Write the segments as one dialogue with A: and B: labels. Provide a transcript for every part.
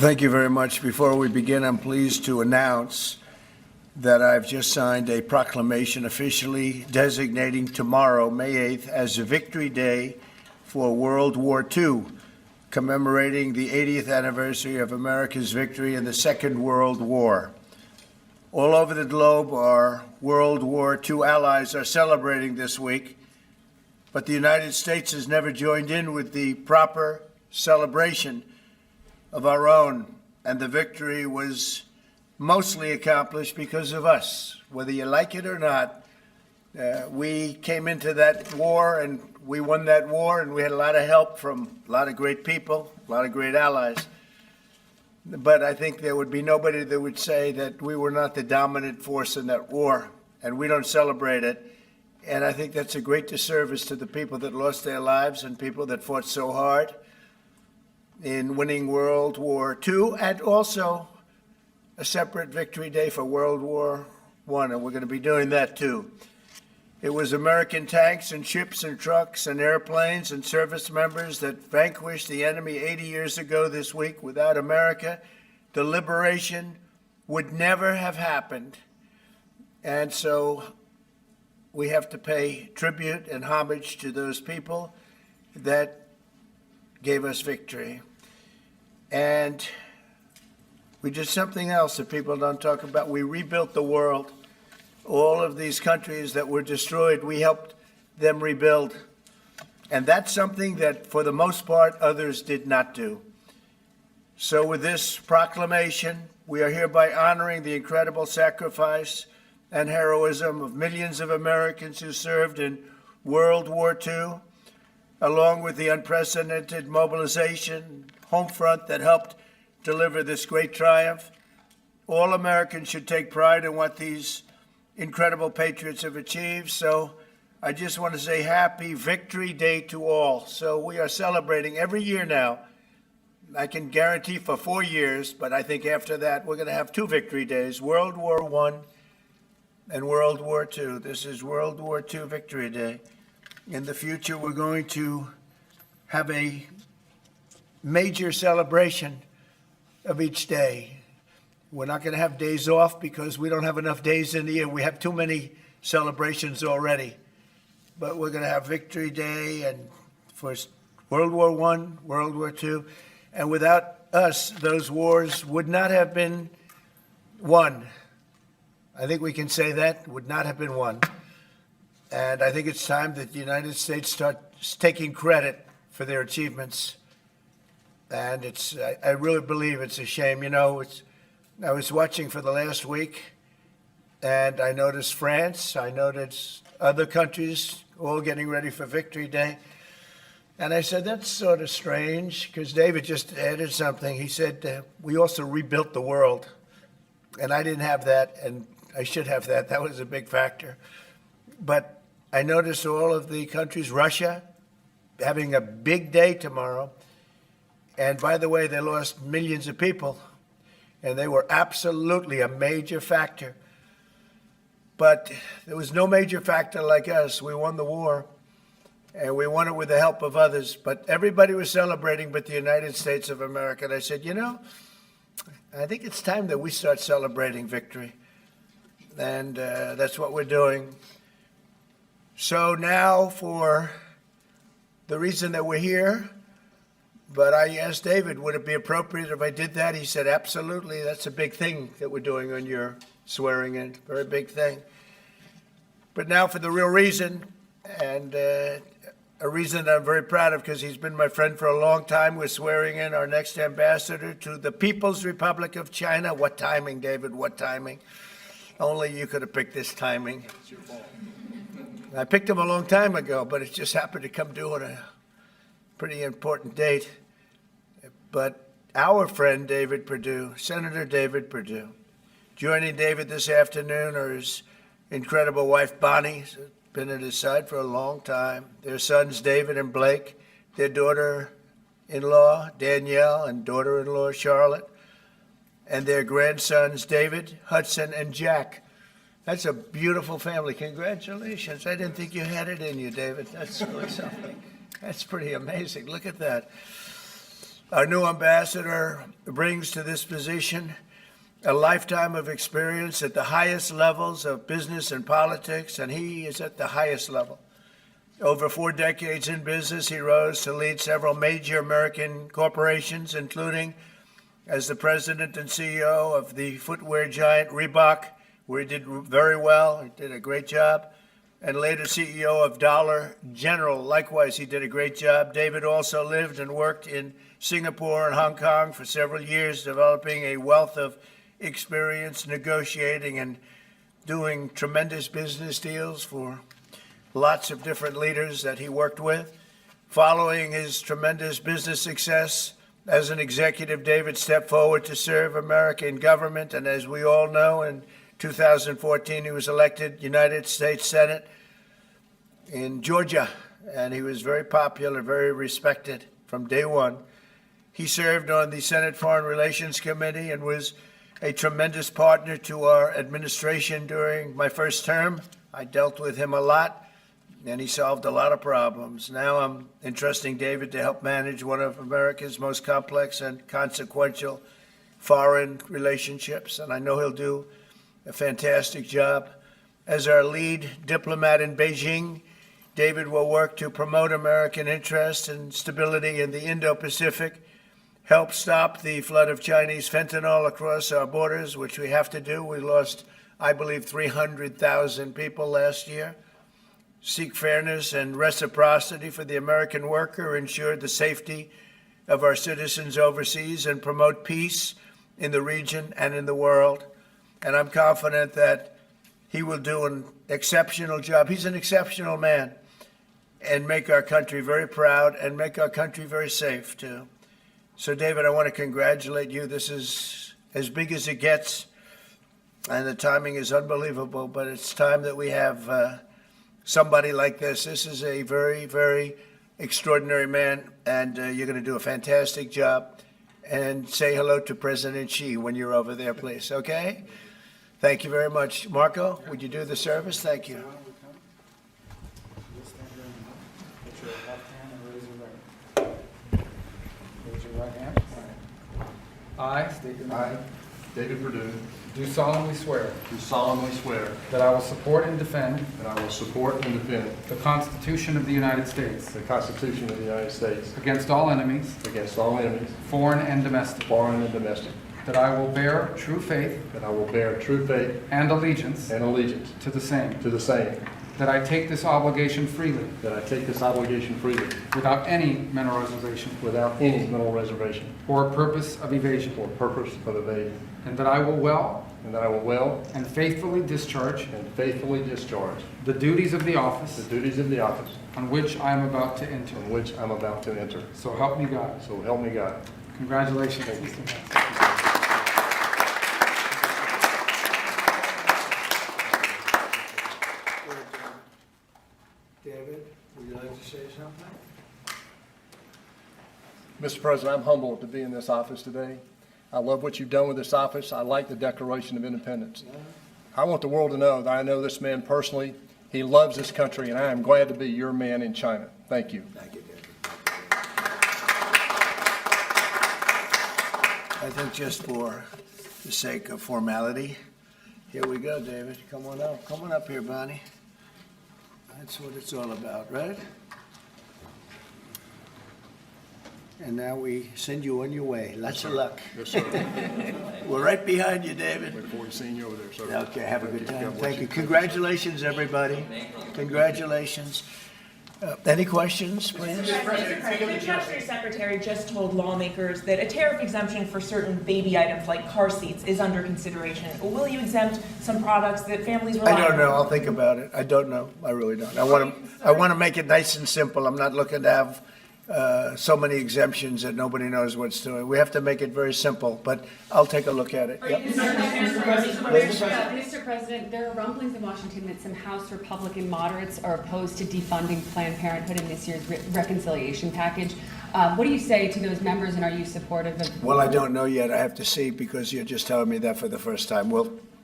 A: Thank you very much. Before we begin, I'm pleased to announce that I've just signed a proclamation officially designating tomorrow, May 8th, as a Victory Day for World War II, commemorating the 80th anniversary of America's victory in the Second World War. All over the globe, our World War II allies are celebrating this week, but the United States has never joined in with the proper celebration of our own, and the victory was mostly accomplished because of us. Whether you like it or not, we came into that war and we won that war, and we had a lot of help from a lot of great people, a lot of great allies. But I think there would be nobody that would say that we were not the dominant force in that war, and we don't celebrate it. And I think that's a great disservice to the people that lost their lives and people that fought so hard in winning World War II, and also a separate Victory Day for World War I, and we're going to be doing that too. It was American tanks and ships and trucks and airplanes and service members that vanquished the enemy 80 years ago this week. Without America, the liberation would never have happened. And so we have to pay tribute and homage to those people that gave us victory. And we did something else that people don't talk about. We rebuilt the world. All of these countries that were destroyed, we helped them rebuild. And that's something that, for the most part, others did not do. So with this proclamation, we are hereby honoring the incredible sacrifice and heroism of millions of Americans who served in World War II, along with the unprecedented mobilization, home front that helped deliver this great triumph. All Americans should take pride in what these incredible patriots have achieved. So I just want to say happy Victory Day to all. So we are celebrating every year now. I can guarantee for 4 years, but I think after that we're going to have 2 Victory Days, World War I and World War II. This is World War II Victory Day. In the future, we're going to have a major celebration of each day. We're not going to have days off because we don't have enough days in the year. We have too many celebrations already. But we're going to have Victory Day and for World War I, World War II. And without us, those wars would not have been won. I think we can say that, would not have been won. And I think it's time that the United States starts taking credit for their achievements. And I really believe it's a shame. You know, I was watching for the last week, and I noticed France, I noticed other countries all getting ready for Victory Day. And I said, that's sort of strange, because David just added something. He said, we also rebuilt the world. And I didn't have that, and I should have that. That was a big factor. But I noticed all of the countries, Russia, having a big day tomorrow. And by the way, they lost millions of people, and they were absolutely a major factor. But there was no major factor like us. We won the war, and we won it with the help of others. But everybody was celebrating but the United States of America. And I said, you know, I think it's time that we start celebrating victory. And that's what we're doing. So now for the reason that we're here, but I asked David, would it be appropriate if I did that? He said, absolutely. That's a big thing that we're doing on your swearing in, very big thing. But now for the real reason, and a reason that I'm very proud of because he's been my friend for a long time. We're swearing in our next ambassador to the People's Republic of China. What timing, David, what timing? Only you could have picked this timing. It's your fault. I picked him a long time ago, but it just happened to come due on a pretty important date. But our friend David Perdue, Senator David Perdue, joining David this afternoon are his incredible wife Bonnie, who's been at his side for a long time, their sons David and Blake, their daughter-in-law Danielle and daughter-in-law Charlotte, and their grandsons David, Hudson, and Jack. That's a beautiful family. Congratulations. I didn't think you had it in you, David. That's really something. That's pretty amazing. Look at that. Our new ambassador brings to this position a lifetime of experience at the highest levels of business and politics, and he is at the highest level. Over 4 decades in business, he rose to lead several major American corporations, including as the president and CEO of the footwear giant Reebok, where he did very well. He did a great job. And later CEO of Dollar General. Likewise, he did a great job. David also lived and worked in Singapore and Hong Kong for several years, developing a wealth of experience negotiating and doing tremendous business deals for lots of different leaders that he worked with. Following his tremendous business success as an executive, David stepped forward to serve America in government, and as we all know, in 2014, he was elected United States Senate in Georgia, and he was very popular, very respected from day one. He served on the Senate Foreign Relations Committee and was a tremendous partner to our administration during my first term. I dealt with him a lot, and he solved a lot of problems. Now I'm entrusting David to help manage one of America's most complex and consequential foreign relationships, and I know he'll do a fantastic job. As our lead diplomat in Beijing, David will work to promote American interests and stability in the Indo-Pacific, help stop the flood of Chinese fentanyl across our borders, which we have to do. We lost, I believe, 300,000 people last year. Seek fairness and reciprocity for the American worker, ensure the safety of our citizens overseas, and promote peace in the region and in the world. And I'm confident that he will do an exceptional job. He's an exceptional man, and make our country very proud and make our country very safe, too. So, David, I want to congratulate you. This is as big as it gets, and the timing is unbelievable, but it's time that we have somebody like this. This is a very, very extraordinary man, and you're going to do a fantastic job. And say hello to President Xi when you're over there, please, okay? Thank you very much. Marco, would you do the service? Thank you.
B: Put your left hand and raise your right. Raise your right hand. I state your name.
C: I, David Perdue,
B: Do solemnly swear
C: do solemnly swear
B: that I will support and defend
C: that I will support and defend
B: the Constitution of the United States
C: the Constitution of the United States
B: against all enemies,
C: against all enemies,
B: foreign and domestic,
C: foreign and domestic,
B: that I will bear true faith
C: that I will bear true faith
B: and allegiance
C: and allegiance
B: to the same,
C: to the same,
B: that I take this obligation freely
C: that I take this obligation freely
B: without any mental reservation
C: without any mental reservation
B: or purpose of evasion,
C: or purpose of evasion,
B: and that I will well
C: and that I will well
B: and faithfully discharge
C: and faithfully discharge
B: the duties of the
C: the
B: office
C: duties of the office
B: on which I am about to enter.
C: on which I'm about to enter.
B: So help me God.
C: So help me God.
B: Congratulations.
C: Thank you.
A: David, would you like to say something?
C: Mr. President, I'm humbled to be in this office today. I love what you've done with this office. I like the Declaration of Independence. I want the world to know that I know this man personally. He loves this country, and I am glad to be your man in China. Thank you.
A: Thank you, David. I think just for the sake of formality, here we go, David. Come on up. Come on up here, Bonnie. That's what it's all about, right? And now we send you on your way. Lots of luck.
C: Yes, sir.
A: We're right behind you, David.
C: Look forward to seeing you over there, sir.
A: Okay, have a good time.
C: God bless
A: Thank you. Congratulations, everybody. Congratulations. Any questions, please?
D: Mr. President, the Treasury Secretary just told lawmakers that a tariff exemption for certain baby items like car seats is under consideration. Will you exempt some products that families rely on?
A: I don't know. I'll think about it. I don't know. I really don't. I want to make it nice and simple. I'm not looking to have so many exemptions that nobody knows what's doing. We have to make it very simple, but I'll take a look at it. Yep.
E: Mr. President, there are rumblings in Washington that some House Republican moderates are opposed to defunding Planned Parenthood in this year's reconciliation package. What do you say to those members, and are you supportive of?
A: Well, I don't know yet. I have to see, because you're just telling me that for the first time.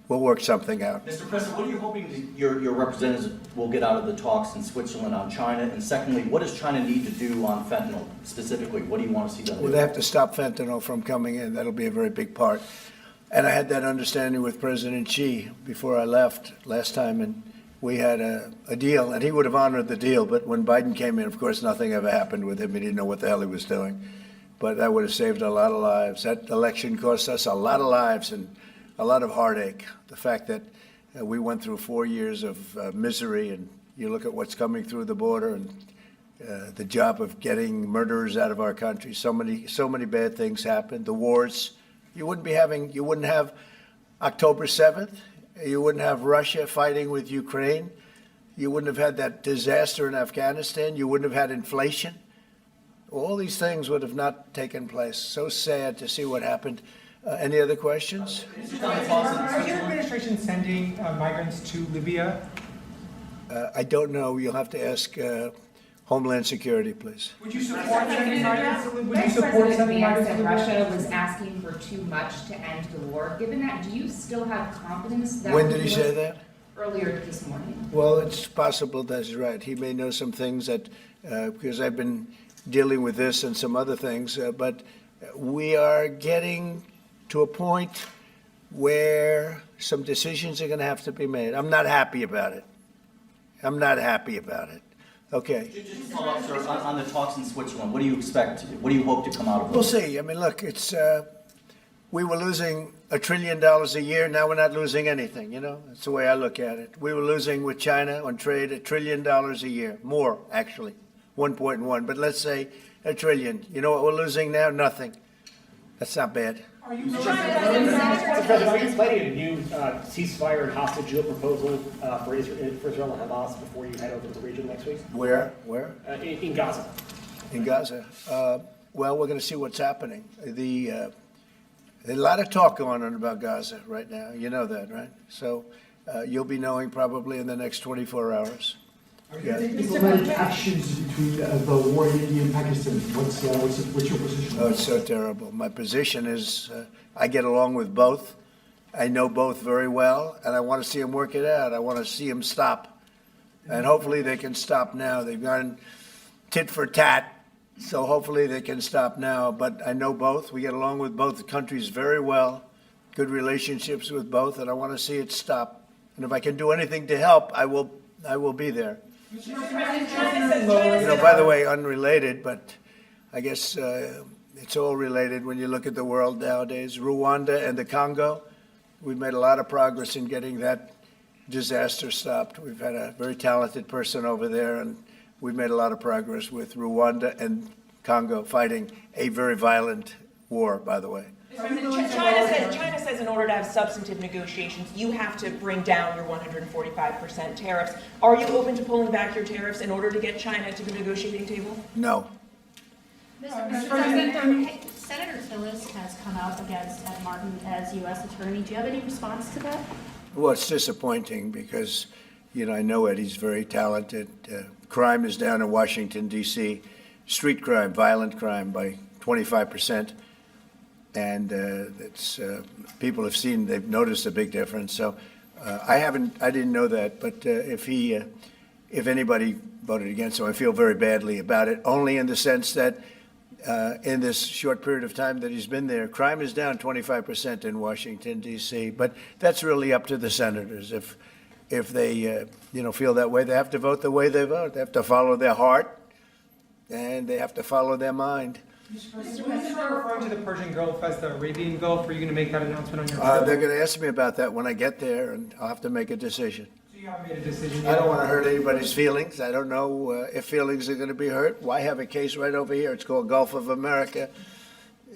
A: we'll work something out.
F: Mr. President, what are you hoping your representatives will get out of the talks in Switzerland on China? And secondly, what does China need to do on fentanyl specifically? What do you want to see done?
A: Well, they have to stop fentanyl from coming in. That'll be a very big part. And I had that understanding with President Xi before I left last time, and we had a deal, and he would have honored the deal. But when Biden came in, of course, nothing ever happened with him. He didn't know what the hell he was doing. But that would have saved a lot of lives. That election cost us a lot of lives and a lot of heartache. The fact that we went through 4 years of misery, and you look at what's coming through the border, and the job of getting murderers out of our country. So many bad things happened. The wars. You wouldn't have October 7th. You wouldn't have Russia fighting with Ukraine. You wouldn't have had that disaster in Afghanistan. You wouldn't have had inflation. All these things would have not taken place. So sad to see what happened. Any other questions?
B: Are your administration sending migrants to Libya?
A: I don't know. You'll have to ask Homeland Security, please.
B: Would you support sending migrants? Would you support
G: President
B: sending
G: Vance
B: migrants to
G: said
B: Libya?
G: Russia was asking for too much to end the war. Given that, do you still have confidence that...
A: When did he say that?
G: Earlier this morning.
A: Well, it's possible that's right. He may know some things that, because I've been dealing with this and some other things, but we are getting to a point where some decisions are going to have to be made. I'm not happy about it. Okay.
F: Just to follow up, sir, on the talks in Switzerland, what do you expect? What do you hope to come out of
A: We'll
F: those?
A: see. I mean, look, we were losing $1 trillion a year. Now we're not losing anything, That's the way I look at it. We were losing with China on trade $1 trillion a year. More, actually. 1.1. But let's say $1 trillion. You know what we're losing now? Nothing. That's not bad.
B: Are you
H: Mr. President, are you planning a new ceasefire and hostage deal proposal for Israel and Hamas before you head over to the region next week?
A: Where?
H: In Gaza.
A: In Gaza. Well, we're going to see what's happening. There's a lot of talk going on about Gaza right now. You know that, right? So you'll be knowing probably in the next 24 hours.
I: Are you taking diplomatic actions between the war in India and Pakistan? What's your position?
A: Oh, it's so terrible. My position is I get along with both. I know both very well, and I want to see them work it out. I want to see them stop. And hopefully they can stop now. They've gone tit for tat, so hopefully they can stop now. But I know both. We get along with both countries very well, good relationships with both, and I want to see it stop. And if I can do anything to help, I will be there. By the way, unrelated, but I guess it's all related when you look at the world nowadays. Rwanda and the Congo, we've made a lot of progress in getting that disaster stopped. We've had a very talented person over there, and we've made a lot of progress with Rwanda and Congo fighting a very violent war, by the way.
D: China says in order to have substantive negotiations, you have to bring down your 145% tariffs. Are you open to pulling back your tariffs in order to get China to the negotiating table?
A: No.
J: Mr. President, Senator Tillis has come out against Ed Martin as U.S. Attorney. Do you have any response to that?
A: Well, it's disappointing because, I know Eddie's very talented. Crime is down in Washington, D.C. Street crime, violent crime by 25%. And people have seen, they've noticed a big difference. So I didn't know that. But if anybody voted against him, I feel very badly about it, only in the sense that in this short period of time that he's been there, crime is down 25% in Washington, D.C. But that's really up to the senators. If they, feel that way, they have to vote the way they vote. They have to follow their heart, and they have to follow their mind.
B: Mr. President, when you are referring to the Persian Gulf as the Arabian Gulf, are you going to make that announcement on your trip?
A: They're going to ask me about that when I get there, and I'll have to make a decision.
B: So you haven't made a decision
A: I
B: yet?
A: don't want to hurt anybody's feelings. I don't know if feelings are going to be hurt. Why have a case right over here? It's called Gulf of America.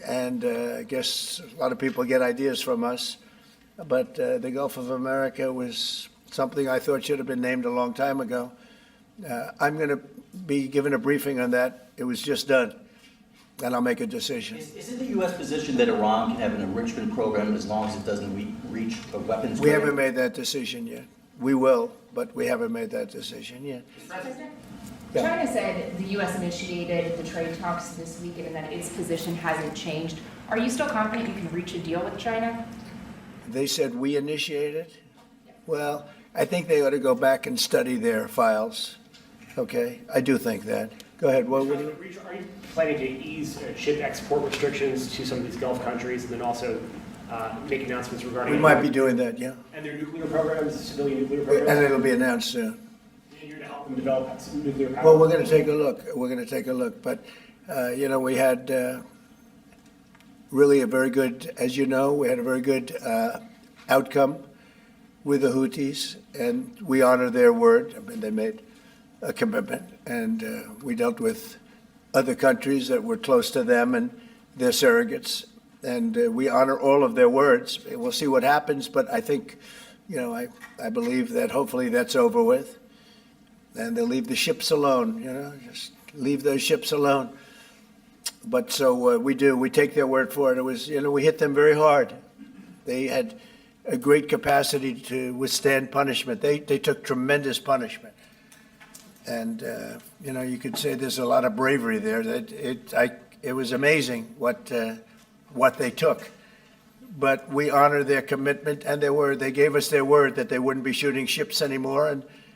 A: And I guess a lot of people get ideas from us. But the Gulf of America was something I thought should have been named a long time ago. I'm going to be given a briefing on that. It was just done. And I'll make a decision.
F: Is it the U.S. position that Iran can have an enrichment program as long as it doesn't reach a weapons?
A: We haven't made that decision yet. We will, but we haven't made that decision yet. Yeah.
G: China said the U.S. initiated the trade talks this week and that its position hasn't changed. Are you still confident you can reach a deal with China?
A: They said we initiated? Well, I think they ought to go back and study their files, okay? I do think that. Go ahead, what would you?
H: Are you planning to ease ship export restrictions to some of these Gulf countries and then also make announcements regarding?
A: We might be doing that, yeah.
H: And their nuclear programs, civilian nuclear
A: And
H: programs?
A: it'll be announced soon.
H: And you're to help them develop some nuclear power?
A: Well, we're going to take a look. We're going to take a look. But, we had really a very good, as you know, we had a very good outcome with the Houthis, and we honor their word. I mean, they made a commitment, and we dealt with other countries that were close to them and their surrogates, and we honor all of their words. We'll see what happens, but I think, I believe that hopefully that's over with, and they'll leave the ships alone, just leave those ships alone. But so we do. We take their word for it. It was, we hit them very hard. They had a great capacity to withstand punishment. They took tremendous punishment. And, you could say there's a lot of bravery there. It was amazing what they took. But we honor their commitment and their word. They gave us their word that they wouldn't be shooting ships anymore,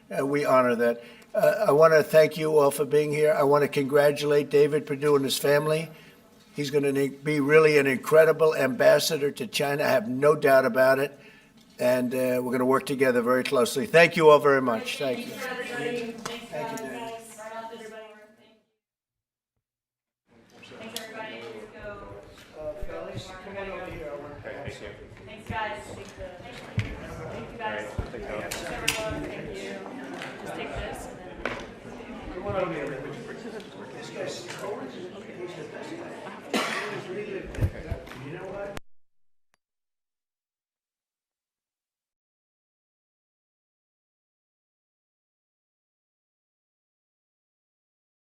A: and we honor that. I want to thank you all for being here. I want to congratulate David Perdue and his family. He's going to be really an incredible ambassador to China. I have no doubt about it. And we're going to work together very closely. Thank you all very much. Thank you.
D: Thank you, everybody. Thanks,
A: Thank you, Dan.